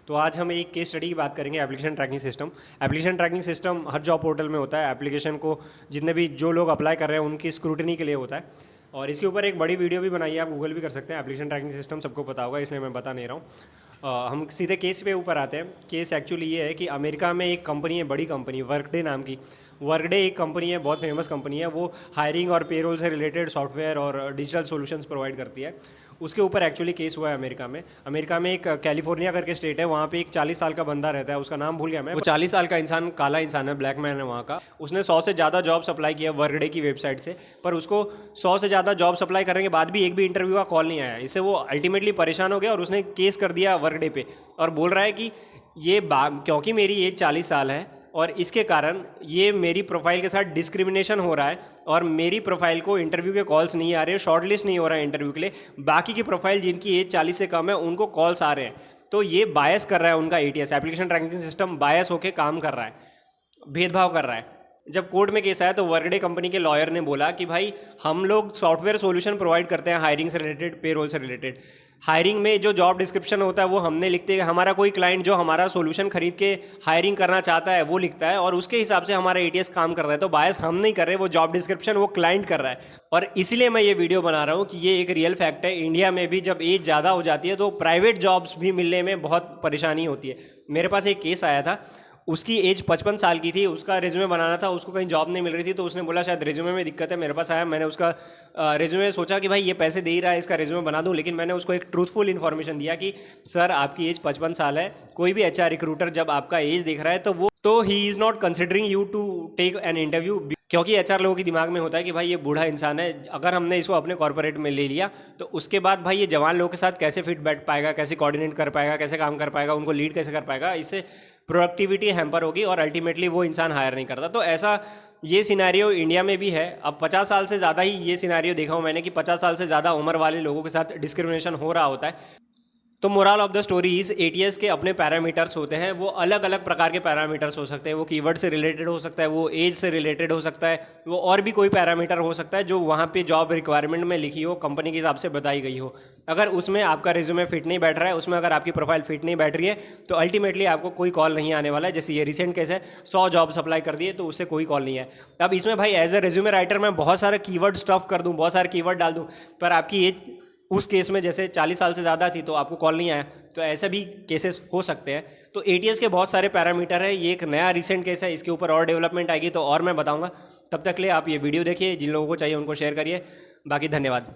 तो आज हम एक केस स्टडी की बात करेंगे, application tracking system. Application tracking system हर जॉब पोर्टल में होता है। एप्लीकेशन को जितने भी जो लोग अप्लाई कर रहे हैं उनकी स्क्रूटनी के लिए होता है, और इसके ऊपर एक बड़ी वीडियो भी बनाई है, आप गूगल भी कर सकते हैं। एप्लीकेशन ट्रैकिंग सिस्टम सबको पता होगा, इसलिए मैं बता नहीं रहा हूँ। हम सीधे केस पे ऊपर आते हैं। केस एक्चुअली ये है कि अमेरिका में एक कंपनी है, बड़ी कंपनी, वर्कडे नाम की। वर्कडे एक कंपनी है, बहुत फेमस कंपनी है। वो हायरिंग और पेरोल से रिलेटेड सॉफ्टवेयर और डिजिटल सॉल्यूशंस प्रोवाइड करती है। उसके ऊपर एक्चुअली केस हुआ है अमेरिका में। अमेरिका में एक कैलिफोर्निया करके स्टेट है, वहाँ पे एक 40 साल का बंदा रहता है, उसका नाम भूल गया मैं। वो 40 साल का इंसान, काला इंसान है, ब्लैक मैन है वहाँ का। उसने 100 से ज़्यादा जॉब्स अप्लाई किया वर्कडे की वेबसाइट से, पर उसको 100 से ज़्यादा जॉब्स अप्लाई करने के बाद भी एक भी इंटरव्यू का कॉल नहीं आया। इससे वो अल्टीमेटली परेशान हो गया और उसने केस कर दिया वर्कडे पे, और बोल रहा है कि क्योंकि मेरी एज 40 साल है और इसके कारण ये मेरी प्रोफाइल के साथ डिस्क्रिमिनेशन हो रहा है, और मेरी प्रोफाइल को इंटरव्यू के कॉल्स नहीं आ रहे हैं, शॉर्टलिस्ट नहीं हो रहा है इंटरव्यू के लिए। बाकी की प्रोफाइल जिनकी एज 40 से कम है उनको कॉल्स आ रहे हैं। तो ये बायस कर रहा है उनका एटीएस, एप्लीकेशन ट्रैकिंग सिस्टम बायस होकर काम कर रहा है, भेदभाव कर रहा है। जब कोर्ट में केस आया तो वर्कडे कंपनी के लॉयर ने बोला कि भाई हम लोग सॉफ्टवेयर सॉल्यूशन प्रोवाइड करते हैं हायरिंग से रिलेटेड, पेरोल से रिलेटेड। हायरिंग में जो जॉब डिस्क्रिप्शन होता है वो हमने लिखते हैं, हमारा कोई क्लाइंट जो हमारा सॉल्यूशन खरीद के हायरिंग करना चाहता है वो लिखता है, और उसके हिसाब से हमारा एटीएस काम कर रहा है। तो बायस हम नहीं कर रहे, वो जॉब डिस्क्रिप्शन वो क्लाइंट कर रहा है। और इसलिए मैं ये वीडियो बना रहा हूँ कि ये एक रियल फैक्ट है। इंडिया में भी जब एज ज़्यादा हो जाती है तो प्राइवेट जॉब्स भी मिलने में बहुत परेशानी होती है। मेरे पास एक केस आया था, उसकी एज 55 साल की थी, उसका रिज्यूमे बनाना था, उसको कहीं जॉब नहीं मिल रही थी, तो उसने बोला शायद रिज्यूमे में दिक्कत है। मेरे पास आया, मैंने उसका रिज्यूमे सोचा कि भाई ये पैसे दे ही रहा है, इसका रिज्यूमे बना दूं, लेकिन मैंने उसको एक ट्रूथफुल इन्फॉर्मेशन दिया कि सर आपकी एज 55 साल है, कोई भी एचआर रिक्रूटर जब आपका एज देख रहा है तो he is not considering you to take an interview, क्योंकि एचआर लोगों के दिमाग में होता है कि भाई ये बूढ़ा इंसान है, अगर हमने इसको अपने कॉर्पोरेट में ले लिया तो उसके बाद भाई ये जवान लोगों के साथ कैसे फिट बैठ पाएगा, कैसे कोऑर्डिनेट कर पाएगा, कैसे काम कर पाएगा, उनको लीड कैसे कर पाएगा, इससे प्रोडक्टिविटी हैम्पर होगी और अल्टीमेटली वो इंसान हायर नहीं करता। तो ऐसा ये सिनेरियो इंडिया में भी है। अब 50 साल से ज़्यादा ही ये सिनेरियो देखा हूँ मैंने कि 50 साल से ज़्यादा उम्र वाले लोगों के साथ डिस्क्रिमिनेशन हो रहा होता है। तो moral of the story is ATS के अपने पैरामीटर्स होते हैं, वो अलग अलग प्रकार के पैरामीटर्स हो सकते हैं। वो कीवर्ड से रिलेटेड हो सकता है, वो एज से रिलेटेड हो सकता है, वो और भी कोई पैरामीटर हो सकता है जो वहाँ पे जॉब रिक्वायरमेंट में लिखी हो, कंपनी के हिसाब से बताई गई हो। अगर उसमें आपका रिज्यूमे फिट नहीं बैठ रहा है, उसमें अगर आपकी प्रोफाइल फिट नहीं बैठ रही है, तो अल्टीमेटली आपको कोई कॉल नहीं आने वाला है। जैसे ये रिसेंट केस है, 100 जॉब्स अप्लाई कर दिए तो उससे कोई कॉल नहीं है। अब इसमें भाई एज ए रिज्यूमे राइटर मैं बहुत सारे कीवर्ड स्टफ कर दूँ, बहुत सारे कीवर्ड डाल दूँ, पर आपकी एज उस केस में जैसे 40 साल से ज़्यादा थी तो आपको कॉल नहीं आया। तो ऐसे भी केसेस हो सकते हैं। तो एटीएस के बहुत सारे पैरामीटर है। ये एक नया रिसेंट केस है, इसके ऊपर और डेवलपमेंट आएगी तो और मैं बताऊंगा। तब तक के लिए आप ये वीडियो देखिए, जिन लोगों को चाहिए उनको शेयर करिए। बाकी धन्यवाद।